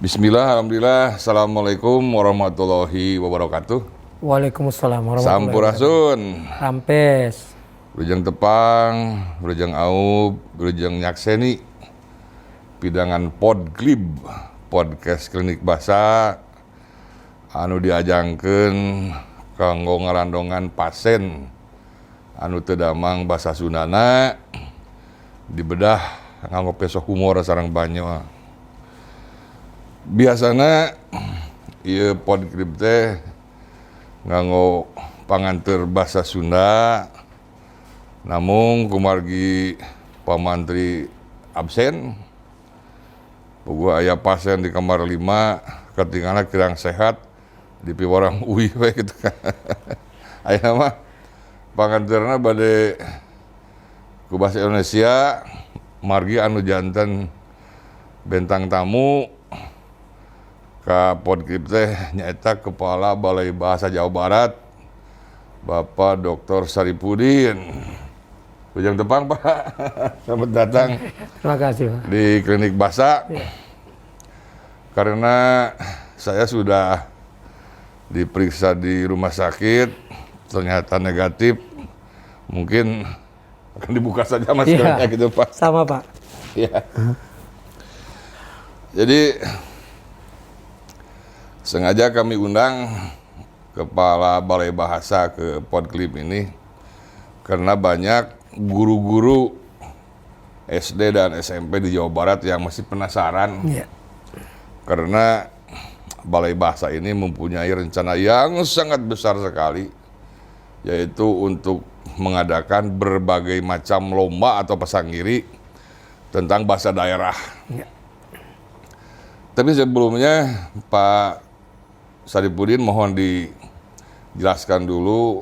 Bismillah, alhamdulillah, assalamualaikum warahmatullahi wabarakatuh. Waalaikumsalam warahmatullahi Sampurasun. Rampes. Brujeng Tepang, Brujeng Aub, Brujeng Nyakseni. Pidangan Podglib, podcast klinik basa. Anu diajangkeun kanggo ngarandongan pasien anu teu damang basa Sundana dibedah nganggo peso humor sareng banyo. Biasana ieu Podglib teh nganggo panganteur basa Sunda, namun kumargi pamantri absen, puguh aya pasien di kamar 5, ketinggalan kirang sehat, di piwarang uwi we gitu kan. Aya mah panganteurna bade ku basa Indonesia, margi anu janten bentang tamu ka Podglib teh nyaeta Kepala Balai Bahasa Jawa Barat, Bapak Dr. Saripudin. Brujeng Tepang, Pak. Selamat datang. Terima kasih, Pak. Di klinik basa. Ya. Karena saya sudah diperiksa di rumah sakit, ternyata negatif. Mungkin akan dibuka saja maskernya gitu, Pak. Sama, Pak. Ya. Jadi sengaja kami undang Kepala Balai Bahasa ke Podglib ini karena banyak guru-guru SD dan SMP di Jawa Barat yang masih penasaran. Ya. Karena Balai Bahasa ini mempunyai rencana yang sangat besar sekali, yaitu untuk mengadakan berbagai macam lomba atau pasanggiri tentang bahasa daerah. Ya. Tapi sebelumnya Pak Saripudin mohon dijelaskan dulu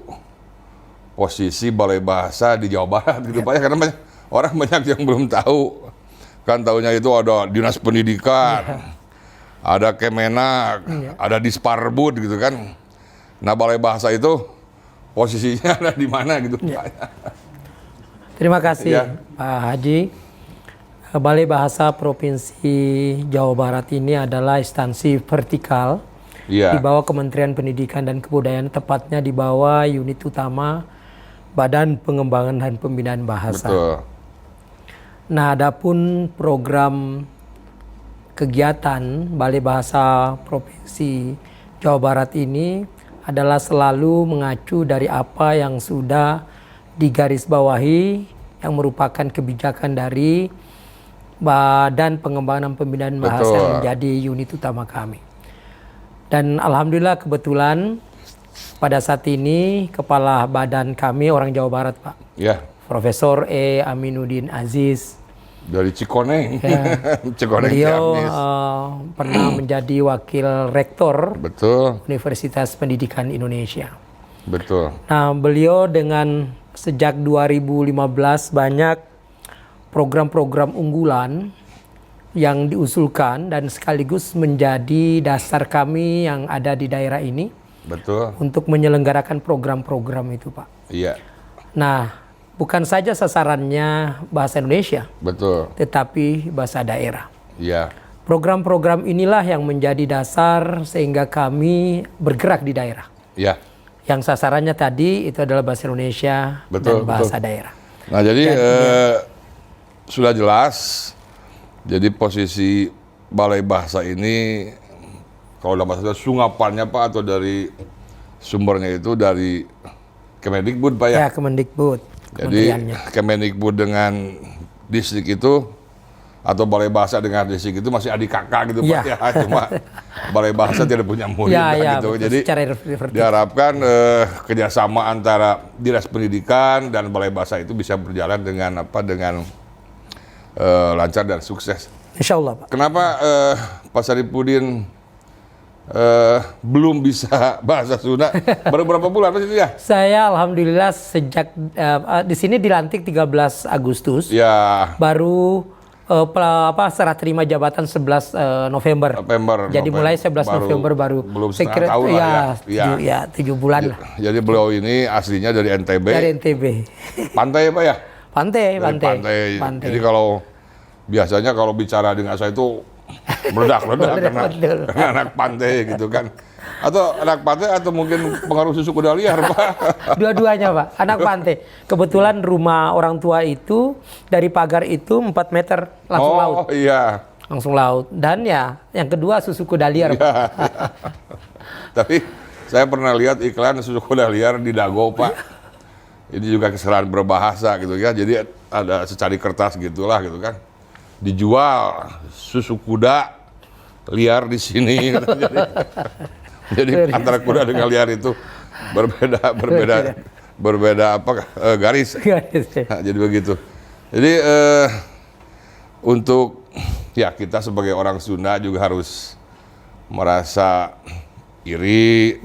posisi Balai Bahasa di Jawa Barat gitu, Pak ya, karena orang banyak yang belum tahu. Kan tahunya itu ada Dinas Pendidikan, ada Kemenak, ada Disparbud gitu kan. Nah, Balai Bahasa itu posisinya ada di mana gitu, Pak. Terima kasih Pak Haji. Balai Bahasa Provinsi Jawa Barat ini adalah instansi vertikal di bawah Kementerian Pendidikan dan Kebudayaan, tepatnya di bawah unit utama Badan Pengembangan dan Pembinaan Bahasa. Betul. Nah, adapun program kegiatan Balai Bahasa Provinsi Jawa Barat ini adalah selalu mengacu dari apa yang sudah digarisbawahi yang merupakan kebijakan dari Badan Pengembangan dan Pembinaan Bahasa yang menjadi unit utama kami. Dan alhamdulillah kebetulan pada saat ini kepala badan kami orang Jawa Barat, Pak. Ya. Profesor E. Aminuddin Aziz. Dari Cikoneng. Ya. Cikoneng. Beliau pernah menjadi wakil rektor. Betul. Universitas Pendidikan Indonesia. Betul. Nah, beliau dengan sejak 2015 banyak program-program unggulan yang diusulkan dan sekaligus menjadi dasar kami yang ada di daerah ini. Betul. Untuk menyelenggarakan program-program itu, Pak. Iya. Nah, bukan saja sasarannya bahasa Indonesia. Betul. Tetapi bahasa daerah. Iya. Program-program inilah yang menjadi dasar sehingga kami bergerak di daerah. Iya. Yang sasarannya tadi itu adalah bahasa Indonesia dan bahasa daerah. Nah, jadi sudah jelas. Jadi posisi Balai Bahasa ini kalau dalam bahasa sungapannya, Pak, atau dari sumbernya itu dari Kemendikbud, Pak ya? Ya, Kemendikbud. Jadi Kemendikbud dengan distrik itu atau Balai Bahasa dengan distrik itu masih adik kakak gitu, Pak ya. Cuma Balai Bahasa tidak punya murid gitu. Jadi diharapkan kerjasama antara Dinas Pendidikan dan Balai Bahasa itu bisa berjalan dengan lancar dan sukses. Insya Allah, Pak. Kenapa Pak Saripudin belum bisa bahasa Sunda? Baru berapa bulan Mas itu ya? Saya alhamdulillah sejak di sini dilantik 13 Agustus. Ya. Baru serah terima jabatan 11 November. Jadi mulai 11 November baru. Belum setengah tahun lah ya. 7 bulan lah. Jadi beliau ini aslinya dari NTB. Dari NTB. Pantai Pak ya? Pantai. Jadi kalau biasanya kalau bicara dengan saya itu meledak-ledak karena Betul. anak pantai gitu kan. Atau anak pantai atau mungkin pengaruh susu kuda liar, Pak. Dua-duanya Pak, anak pantai. Kebetulan rumah orang tua itu dari pagar itu 4 meter langsung laut. Oh iya. Langsung laut. Dan ya yang kedua susu kuda liar. Pak. Iya. Tapi saya pernah lihat iklan susu kuda liar di Dago, Pak. Ini juga kesalahan berbahasa gitu ya. Jadi ada secari kertas gitulah gitu kan. Dijual susu kuda liar di sini. Jadi antara kuda dengan liar itu berbeda apa garis. Nah, jadi begitu. Jadi untuk ya kita sebagai orang Sunda juga harus merasa iri,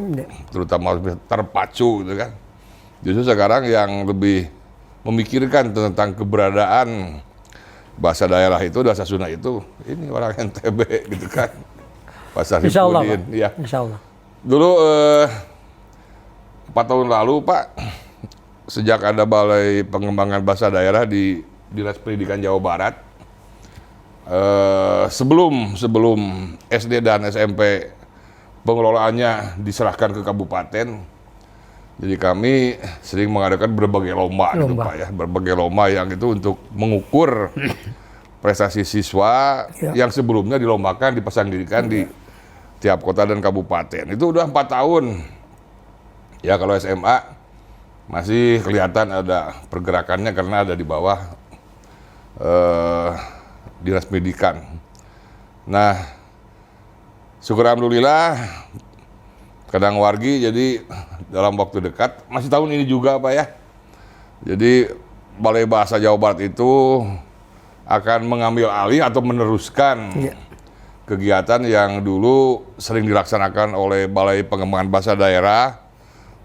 terutama terpacu gitu kan. Justru sekarang yang lebih memikirkan tentang keberadaan bahasa daerah itu, bahasa Sunda itu, ini orang NTB gitu kan. Pak Insya Allah, Sarifudin, Pak. ya. Insya Allah. Dulu 4 tahun lalu, Pak, sejak ada Balai Pengembangan Bahasa Daerah di Dinas Pendidikan Jawa Barat, sebelum SD dan SMP pengelolaannya diserahkan ke kabupaten, jadi kami sering mengadakan berbagai lomba. Gitu, Pak, ya, berbagai lomba yang itu untuk mengukur prestasi siswa yang sebelumnya dilombakan, dipasangdirikan di tiap kota dan kabupaten. Itu udah 4 tahun. Ya kalau SMA masih kelihatan ada pergerakannya karena ada di bawah Dinas Pendidikan. Nah, syukur alhamdulillah Kadang Wargi jadi dalam waktu dekat, masih tahun ini juga Pak ya. Jadi Balai Bahasa Jawa Barat itu akan mengambil alih atau meneruskan kegiatan yang dulu sering dilaksanakan oleh Balai Pengembangan Bahasa Daerah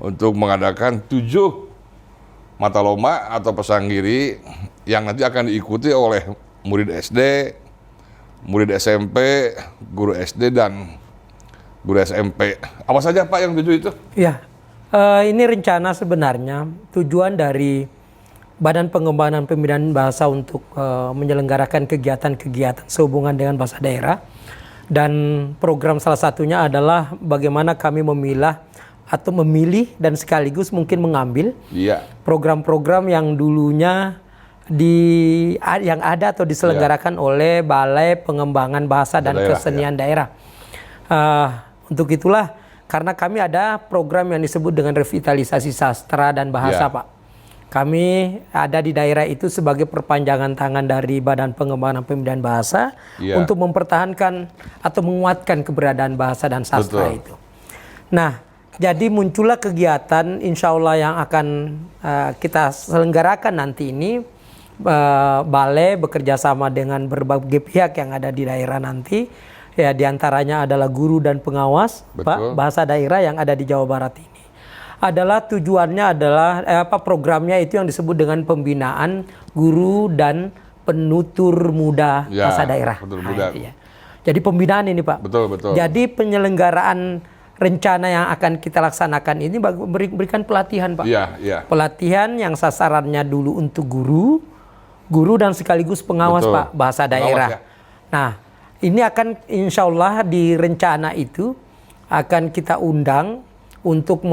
untuk mengadakan 7 mata lomba atau pesanggiri yang nanti akan diikuti oleh murid SD, murid SMP, guru SD dan guru SMP. Apa saja Pak yang 7 itu? Ya, ini rencana sebenarnya tujuan dari Badan Pengembangan Pembinaan Bahasa untuk menyelenggarakan kegiatan-kegiatan sehubungan dengan bahasa daerah. Dan program salah satunya adalah bagaimana kami memilah atau memilih dan sekaligus mungkin mengambil program-program yang dulunya yang ada atau diselenggarakan oleh Balai Pengembangan Bahasa dan Kesenian Daerah. Untuk itulah karena kami ada program yang disebut dengan revitalisasi sastra dan bahasa, Pak. Kami ada di daerah itu sebagai perpanjangan tangan dari Badan Pengembangan Pembinaan Bahasa untuk mempertahankan atau menguatkan keberadaan bahasa dan sastra itu. Nah, jadi muncullah kegiatan insya Allah yang akan kita selenggarakan nanti ini. Balai bekerja sama dengan berbagai pihak yang ada di daerah nanti. Ya, diantaranya adalah guru dan pengawas Pak, bahasa daerah yang ada di Jawa Barat ini. Adalah tujuannya adalah programnya itu yang disebut dengan pembinaan guru dan penutur muda bahasa daerah. Jadi pembinaan ini Pak. Jadi penyelenggaraan rencana yang akan kita laksanakan ini berikan pelatihan Pak. Pelatihan yang sasarannya dulu untuk guru dan sekaligus pengawas Pak bahasa daerah. Nah, ini akan insya Allah di rencana itu akan kita undang untuk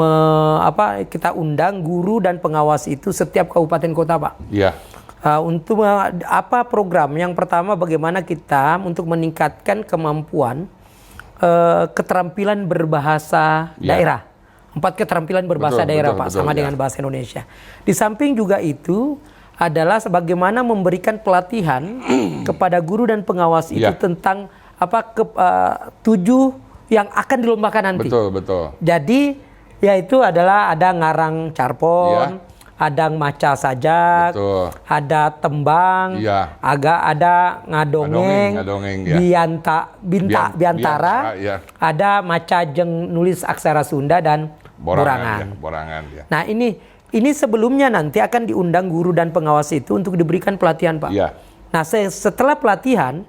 kita undang guru dan pengawas itu setiap kabupaten kota Pak. Untuk apa program? Yang pertama bagaimana kita untuk meningkatkan kemampuan keterampilan berbahasa daerah. 4 keterampilan berbahasa daerah Pak sama dengan bahasa Indonesia. Di samping juga itu adalah bagaimana memberikan pelatihan kepada guru dan pengawas itu tentang 7 yang akan dilombakan nanti. Jadi yaitu adalah ada ngarang carpon, ada maca sajak, ada tembang, ada ngadongeng, biantara, ada maca jeng nulis aksara Sunda dan borangan. Nah ini sebelumnya nanti akan diundang guru dan pengawas itu untuk diberikan pelatihan Pak. Nah setelah pelatihan,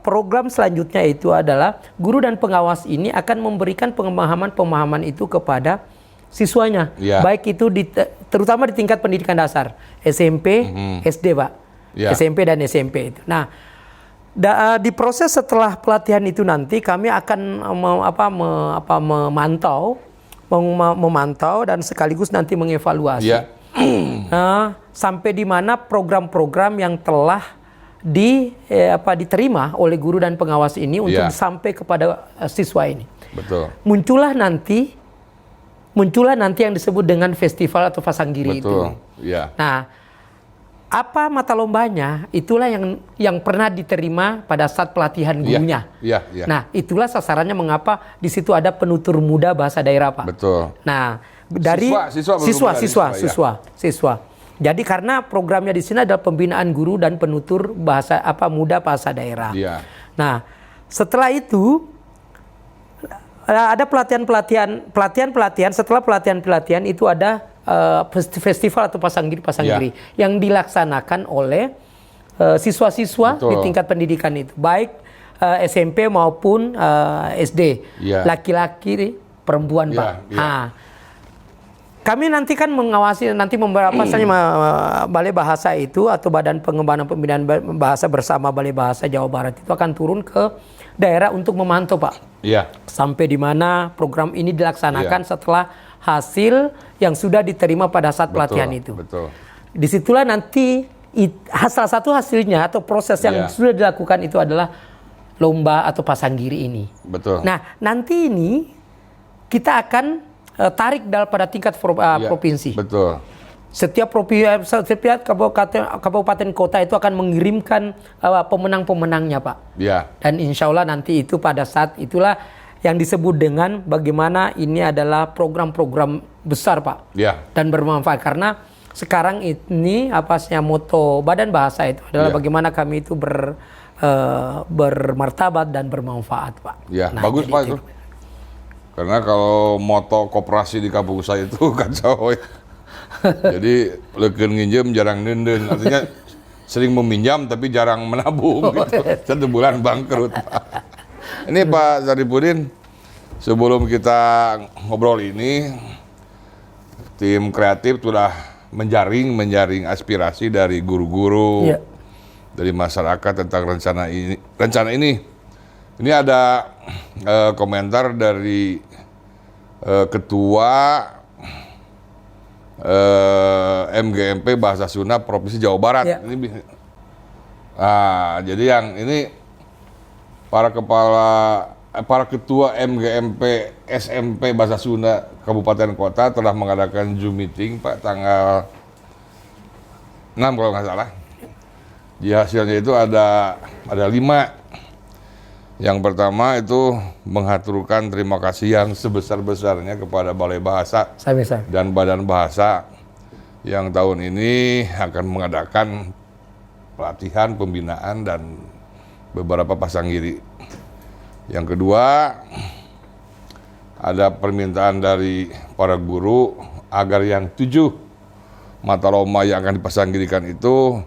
program selanjutnya itu adalah guru dan pengawas ini akan memberikan pemahaman itu kepada siswanya, baik itu terutama di tingkat pendidikan dasar, SMP, SD Pak. Ya. SMP dan SMP itu. Nah, di proses setelah pelatihan itu nanti kami akan memantau dan sekaligus nanti mengevaluasi. Ya. Sampai di mana program-program yang telah diterima oleh guru dan pengawas ini untuk sampai kepada siswa ini. Betul. Muncullah nanti yang disebut dengan festival atau pasanggiri itu. Ya. Nah, apa mata lombanya? Itulah yang pernah diterima pada saat pelatihan gurunya. Ya. Nah, itulah sasarannya mengapa di situ ada penutur muda bahasa daerah, Pak. Betul. Nah, dari siswa. Jadi karena programnya di sini adalah pembinaan guru dan penutur muda bahasa daerah. Ya. Nah, setelah itu ada pelatihan. Setelah pelatihan itu ada festival atau pasanggiri yang dilaksanakan oleh siswa-siswa di tingkat pendidikan itu, baik SMP maupun SD, laki-laki, perempuan, Pak. Kami nanti kan mengawasi Balai Bahasa itu atau Badan Pengembangan Pembinaan Bahasa bersama Balai Bahasa Jawa Barat itu akan turun ke daerah untuk memantau, Pak. Iya. Sampai di mana program ini dilaksanakan setelah hasil yang sudah diterima pada saat pelatihan itu. Betul. Disitulah nanti salah satu hasilnya atau proses yang sudah dilakukan itu adalah lomba atau pasanggiri ini. Betul. Nah, nanti ini kita akan tarik pada tingkat provinsi. Betul. Setiap kabupaten kota itu akan mengirimkan pemenang-pemenangnya, Pak. Ya. Dan insya Allah nanti itu pada saat itulah yang disebut dengan bagaimana ini adalah program-program besar, Pak. Ya. Dan bermanfaat karena sekarang ini moto Badan Bahasa itu adalah bagaimana kami itu bermartabat dan bermanfaat, Pak. Ya, bagus, Pak itu. Karena kalau moto koperasi di kampung saya itu kacau. Jadi leukeun nginjem jarang nenden, artinya sering meminjam tapi jarang menabung gitu. 1 bulan bangkrut. Ini Pak Saripudin, sebelum kita ngobrol ini, tim kreatif sudah menjaring aspirasi dari guru-guru, dari masyarakat tentang rencana ini. Ini ada komentar dari Ketua MGMP Bahasa Sunda Provinsi Jawa Barat. Jadi yang ini para ketua MGMP SMP Bahasa Sunda Kabupaten Kota telah mengadakan Zoom meeting, Pak, tanggal 6 kalau nggak salah. Di hasilnya itu ada 5. Yang pertama itu mengaturkan terima kasih yang sebesar-besarnya kepada Balai Bahasa dan Badan Bahasa yang tahun ini akan mengadakan pelatihan, pembinaan, dan beberapa pasanggiri. Yang kedua, ada permintaan dari para guru agar yang 7 mata lomba yang akan dipasanggirikan itu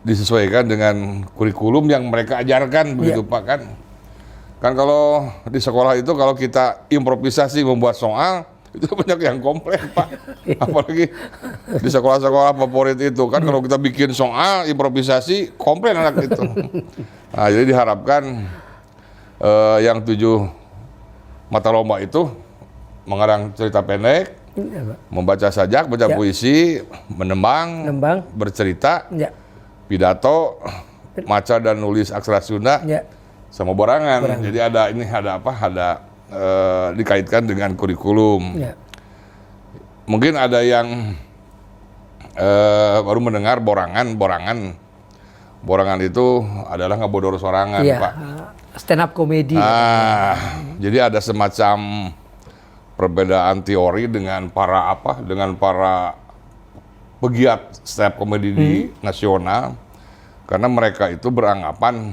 disesuaikan dengan kurikulum yang mereka ajarkan, begitu Pak kan? Kan kalau di sekolah itu kalau kita improvisasi membuat soal itu banyak yang komplain, Pak. Apalagi di sekolah-sekolah favorit itu kan kalau kita bikin soal improvisasi komplain anak itu. Nah, jadi diharapkan yang 7 mata lomba itu mengarang cerita pendek, membaca sajak, baca puisi, menembang, bercerita, pidato, maca dan nulis aksara Sunda, sama borangan. Jadi ada dikaitkan dengan kurikulum. Mungkin ada yang baru mendengar borangan. Borangan itu adalah ngebodor sorangan, Pak. Stand up comedy. Jadi ada semacam perbedaan teori dengan para pegiat stand up comedy di nasional, karena mereka itu beranggapan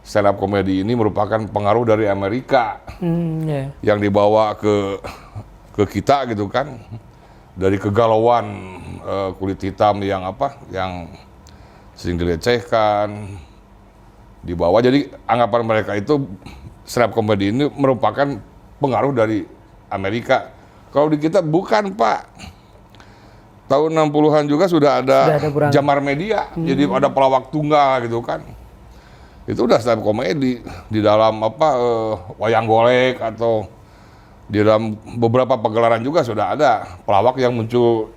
stand up comedy ini merupakan pengaruh dari Amerika yang dibawa ke kita gitu kan, dari kegalauan kulit hitam yang sering dilecehkan, dibawa. Jadi anggapan mereka itu stand up comedy ini merupakan pengaruh dari Amerika. Kalau di kita bukan, Pak. tahun 60-an juga sudah ada berangkat. Jamar Media, jadi ada pelawak tunggal gitu kan. Itu udah stand up komedi di dalam wayang golek atau di dalam beberapa pagelaran juga sudah ada pelawak yang muncul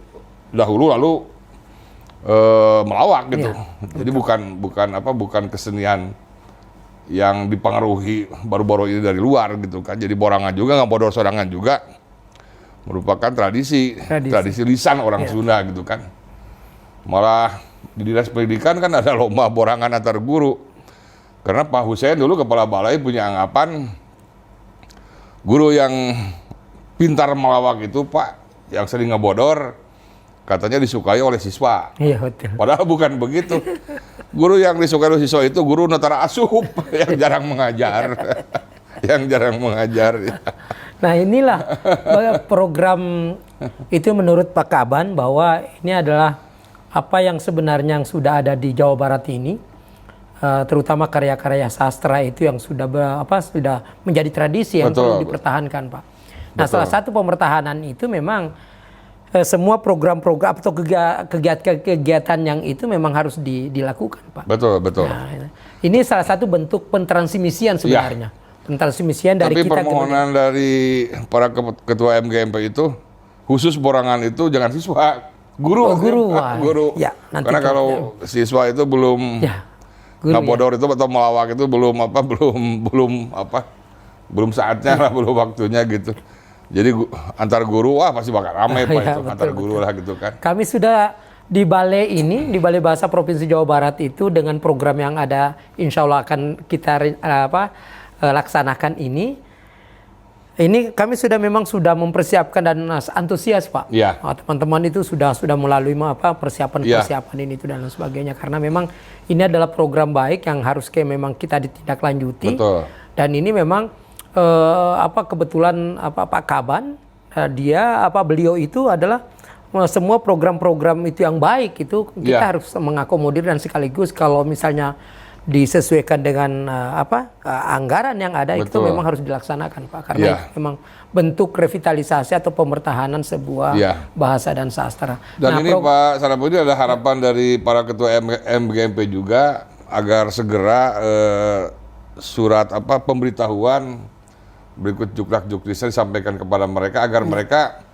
dahulu lalu melawak gitu. Jadi bukan kesenian yang dipengaruhi baru-baru ini dari luar gitu kan. Jadi borangan juga, nggak bodor sorangan juga. Merupakan tradisi lisan orang Sunda gitu kan. Malah di Dinas Pendidikan kan ada lomba borangan antar guru. Karena Pak Hussein dulu kepala balai punya anggapan guru yang pintar melawak itu Pak, yang sering ngebodor, katanya disukai oleh siswa. Iya, betul. Padahal bukan begitu. Guru yang disukai oleh siswa itu guru netara asup yang jarang mengajar. Yang jarang mengajar. Ya. Nah inilah program itu menurut Pak Kaban bahwa ini adalah apa yang sebenarnya yang sudah ada di Jawa Barat ini, terutama karya-karya sastra itu yang sudah sudah menjadi tradisi yang perlu dipertahankan, Pak. Nah, salah satu pemertahanan itu memang semua program-program atau kegiatan yang itu memang harus dilakukan, Pak. Betul. Nah, ini salah satu bentuk pentransmisian sebenarnya. Ya. Pentransmisian dari kita. Tapi permohonan dari para ketua MGMP itu khusus borangan itu jangan siswa, guru. Guru. Ya, karena kalau siswa itu belum bodor itu atau melawak itu belum saatnya lah, belum waktunya gitu. Jadi antar guru pasti bakal ramai Pak itu antar guru lah gitu kan. Kami sudah di balai ini, di Balai Bahasa Provinsi Jawa Barat itu dengan program yang ada, insya Allah akan kita laksanakan ini. Ini kami sudah mempersiapkan dan antusias Pak. Ya. Teman-teman itu sudah melalui persiapan ini itu dan lain sebagainya, karena memang ini adalah program baik yang harus memang kita ditindaklanjuti. Betul. Dan ini memang kebetulan Pak Kaban beliau itu adalah semua program-program itu yang baik itu kita harus mengakomodir, dan sekaligus kalau misalnya disesuaikan dengan anggaran yang ada. Betul. Itu memang harus dilaksanakan Pak, karena itu memang bentuk revitalisasi atau pemertahanan sebuah bahasa dan sastra. Dan ini Pak Sarapudi ada harapan dari para ketua MGMP juga agar segera surat pemberitahuan berikut juklak-juknisnya disampaikan kepada mereka agar mereka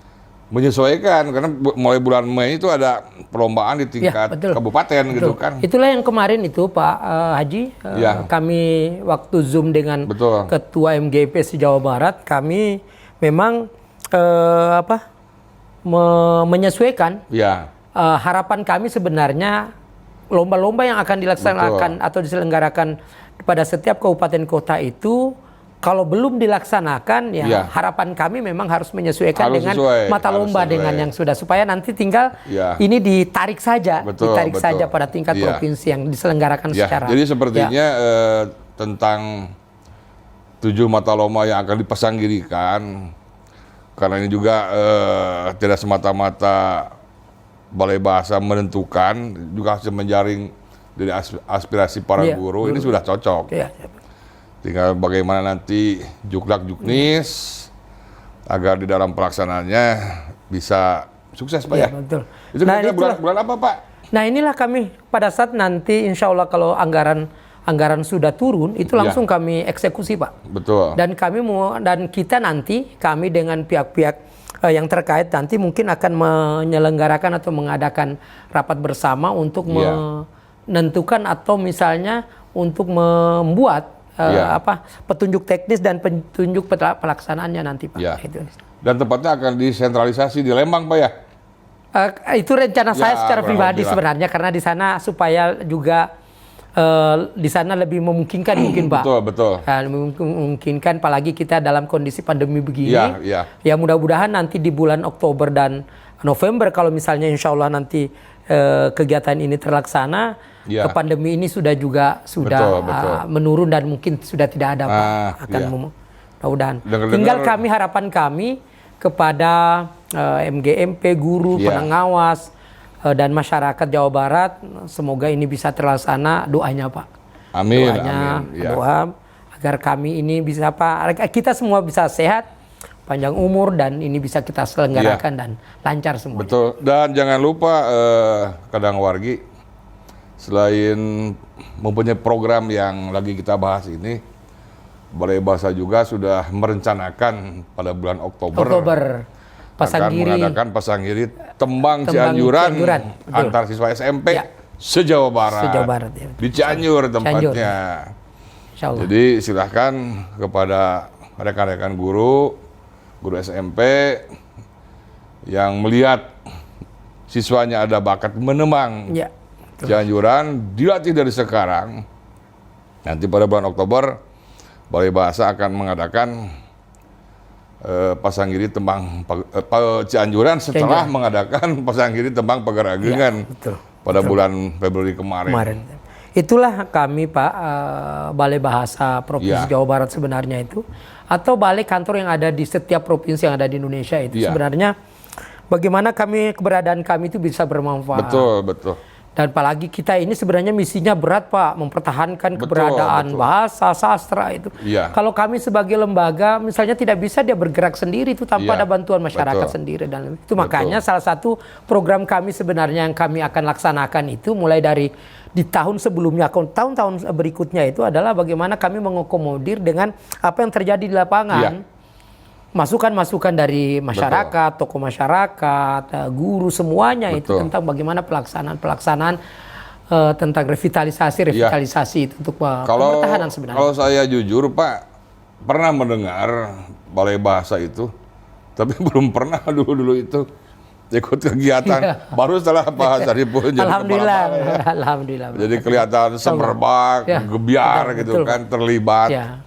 menyesuaikan, karena mulai bulan Mei itu ada perlombaan di tingkat kabupaten gitu kan. Itulah yang kemarin itu Pak Haji, kami waktu Zoom dengan Ketua MGP Jawa Barat, kami memang menyesuaikan. Harapan kami sebenarnya lomba-lomba yang akan dilaksanakan atau diselenggarakan pada setiap kabupaten kota itu, kalau belum dilaksanakan harapan kami memang harus menyesuaikan dengan mata lomba dengan yang sudah, supaya nanti tinggal ini ditarik saja saja pada tingkat provinsi yang diselenggarakan secara. Jadi sepertinya tentang 7 mata lomba yang akan dipasanggirikan, karena ini juga tidak semata-mata Balai Bahasa menentukan, juga harus menjaring dari aspirasi para guru. Ini sudah cocok. Tinggal bagaimana nanti juklak-juknis agar di dalam pelaksanaannya bisa sukses Pak ya. Betul. Itu bulan apa Pak? Nah inilah kami pada saat nanti insya Allah kalau anggaran sudah turun itu langsung kami eksekusi Pak. Betul. Dan kita nanti dengan pihak-pihak yang terkait nanti mungkin akan menyelenggarakan atau mengadakan rapat bersama untuk menentukan atau misalnya untuk membuat petunjuk teknis dan petunjuk pelaksanaannya nanti Pak. Dan tempatnya akan disentralisasi di Lembang Pak ya? Itu rencana saya secara pribadi sebenarnya, karena di sana supaya juga di sana lebih memungkinkan mungkin Pak. Betul. Memungkinkan, apalagi kita dalam kondisi pandemi begini. Ya mudah-mudahan nanti di bulan Oktober dan November kalau misalnya insya Allah nanti kegiatan ini terlaksana, pandemi ini sudah menurun dan mungkin sudah tidak ada Pak. Mudah-mudahan. Tinggal harapan kami kepada MGMP, guru, pengawas, dan masyarakat Jawa Barat, semoga ini bisa terlaksana, doanya Pak. Amin. Doa agar kami ini bisa kita semua bisa sehat, panjang umur dan ini bisa kita selenggarakan dan lancar semua. Betul. Dan jangan lupa Kadang Wargi, selain mempunyai program yang lagi kita bahas ini, Balai Bahasa juga sudah merencanakan pada bulan Oktober akan mengadakan Pasanggiri Tembang Cianjuran antar siswa SMP se-Jawa Barat. Ya. Di Cianjur tempatnya. Jadi silahkan kepada rekan-rekan guru SMP yang melihat siswanya ada bakat menembang Cianjuran, dilatih dari sekarang. Nanti pada bulan Oktober Balai Bahasa akan mengadakan Pasanggiri Tembang Cianjuran setelah mengadakan Pasanggiri Tembang Pageragengan pada bulan Februari kemarin. Itulah kami Pak, Balai Bahasa Provinsi Jawa Barat sebenarnya itu, atau balai kantor yang ada di setiap provinsi yang ada di Indonesia itu sebenarnya bagaimana keberadaan kami itu bisa bermanfaat. Betul. Dan apalagi kita ini sebenarnya misinya berat Pak, mempertahankan keberadaan bahasa, sastra itu. Kalau kami sebagai lembaga misalnya tidak bisa dia bergerak sendiri itu tanpa ada bantuan masyarakat sendiri. Dan itu makanya salah satu program kami sebenarnya yang kami akan laksanakan itu mulai dari di tahun sebelumnya, tahun-tahun berikutnya itu adalah bagaimana kami mengakomodir dengan apa yang terjadi di lapangan. Masukan-masukan dari masyarakat, tokoh masyarakat, guru semuanya itu tentang bagaimana pelaksanaan tentang revitalisasi itu untuk pertahanan sebenarnya. Kalau saya jujur Pak, pernah mendengar Balai Bahasa itu, tapi belum pernah dulu itu ikut kegiatan. Baru setelah Pak Saripun jadi Alhamdulillah. Jadi kelihatan semerbak, gebiar gitu kan, terlibat.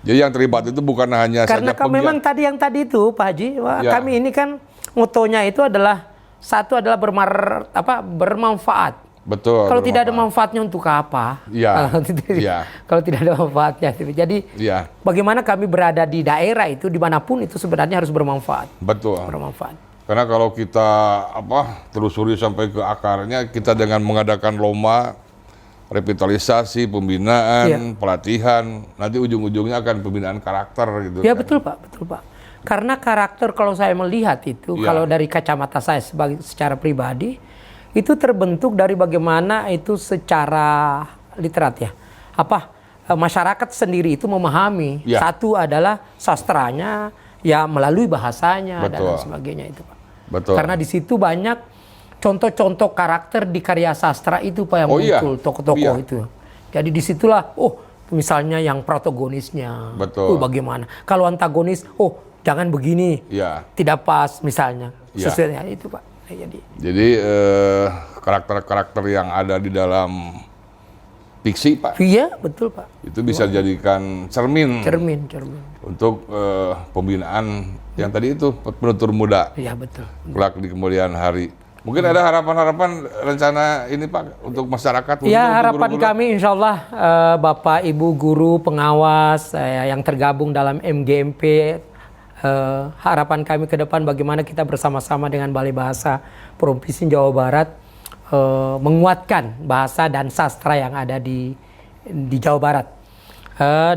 Jadi yang terlibat itu bukan hanya karena saja memang tadi itu Pak Haji, kami ini kan motonya itu adalah satu adalah bermanfaat. Betul. Kalau tidak ada manfaatnya untuk apa? Kalau tidak ada manfaatnya, jadi bagaimana kami berada di daerah itu dimanapun itu sebenarnya harus bermanfaat. Betul. Bermanfaat. Karena kalau kita telusuri sampai ke akarnya, kita dengan mengadakan lomba revitalisasi, pembinaan, pelatihan, nanti ujung-ujungnya akan pembinaan karakter gitu. Ya betul Pak. Karena karakter kalau saya melihat itu, kalau dari kacamata saya secara pribadi, itu terbentuk dari bagaimana itu secara literat masyarakat sendiri itu memahami. Satu adalah sastranya, melalui bahasanya dan sebagainya itu Pak. Betul. Karena di situ banyak contoh-contoh karakter di karya sastra itu Pak yang muncul, tokoh-tokoh itu. Jadi disitulah, misalnya yang protagonisnya, bagaimana. Kalau antagonis, jangan begini, tidak pas misalnya. Sesuai itu Pak. Jadi karakter-karakter yang ada di dalam fiksi Pak. Iya, betul Pak. Itu bisa dijadikan cermin. Untuk pembinaan yang tadi itu penutur muda. Iya, betul. Kelak di kemudian hari. Mungkin ada harapan-harapan rencana ini Pak untuk masyarakat? Ya, harapan kami insya Allah Bapak Ibu guru pengawas yang tergabung dalam MGMP, harapan kami ke depan bagaimana kita bersama-sama dengan Balai Bahasa Provinsi Jawa Barat menguatkan bahasa dan sastra yang ada di Jawa Barat.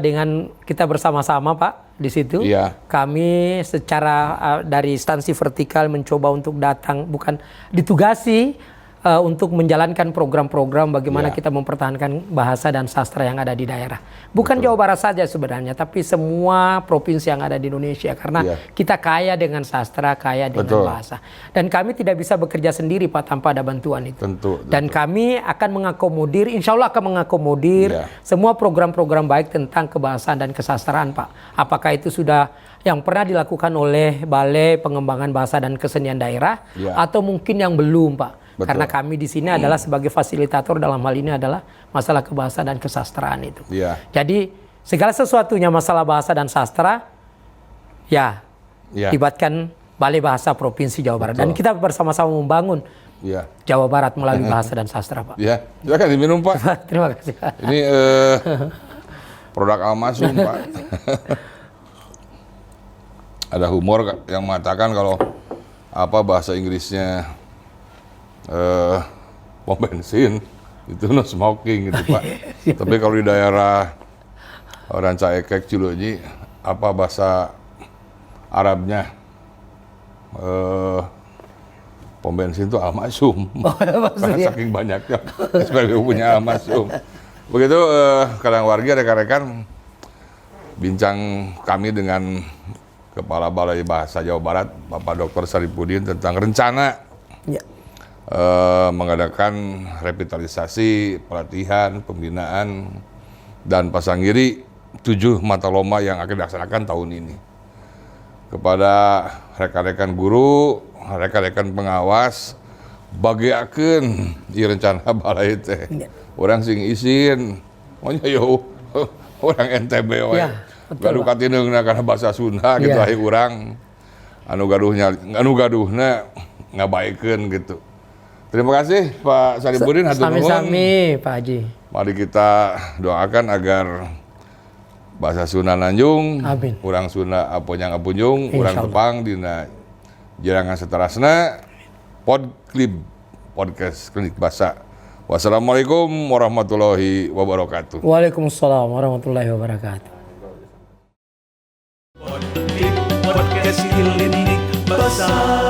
Dengan kita bersama-sama Pak di situ, kami secara dari instansi vertikal mencoba untuk datang, bukan ditugasi untuk menjalankan program-program bagaimana kita mempertahankan bahasa dan sastra yang ada di daerah. Bukan Jawa Barat saja sebenarnya, tapi semua provinsi yang ada di Indonesia. Karena kita kaya dengan sastra, kaya dengan bahasa. Dan kami tidak bisa bekerja sendiri Pak tanpa ada bantuan itu. Dan kami akan mengakomodir, insya Allah akan mengakomodir semua program-program baik tentang kebahasaan dan kesastraan Pak. Apakah itu sudah yang pernah dilakukan oleh Balai Pengembangan Bahasa dan Kesenian Daerah, atau mungkin yang belum Pak. Karena kami di sini adalah sebagai fasilitator dalam hal ini adalah masalah kebahasaan dan kesastraan itu. Jadi segala sesuatunya masalah bahasa dan sastra, libatkan Balai Bahasa Provinsi Jawa Barat. Dan kita bersama-sama membangun Jawa Barat melalui bahasa dan sastra Pak. Silakan diminum Pak. Terima kasih. Ini produk Almasum Pak. Ada humor yang mengatakan kalau bahasa Inggrisnya pom bensin itu no smoking gitu Pak. Tapi kalau di daerah Ranca Ekek Cileunyi bahasa Arabnya pom bensin itu Al-Maksum. Karena saking banyaknya SPBU punya Al-Maksum. Begitu kadang warga rekan-rekan bincang kami dengan Kepala Balai Bahasa Jawa Barat, Bapak Dr. Saripudin, tentang rencana mengadakan revitalisasi, pelatihan, pembinaan, dan pasang giri 7 mata lomba yang akan dilaksanakan tahun ini. Kepada rekan-rekan guru, rekan-rekan pengawas, bagiakeun ieu rencana balai teh. Urang sing izin, monya yo urang NTB we. Gaduh katineungna kana basa Sunda gitu aya urang anu gaduhna ngabaikeun gitu. Terima kasih Pak Saripudin, hatur nuhun. Sami-sami Pak Haji. Mari kita doakan agar bahasa Sunda Nanjung, Amin. urang Sunda aponyang apunjung, urang Tepang dina jerangan seterasna podcast Klinik Bahasa. Wassalamualaikum warahmatullahi wabarakatuh. Waalaikumsalam warahmatullahi wabarakatuh. Podcast Klinik Bahasa.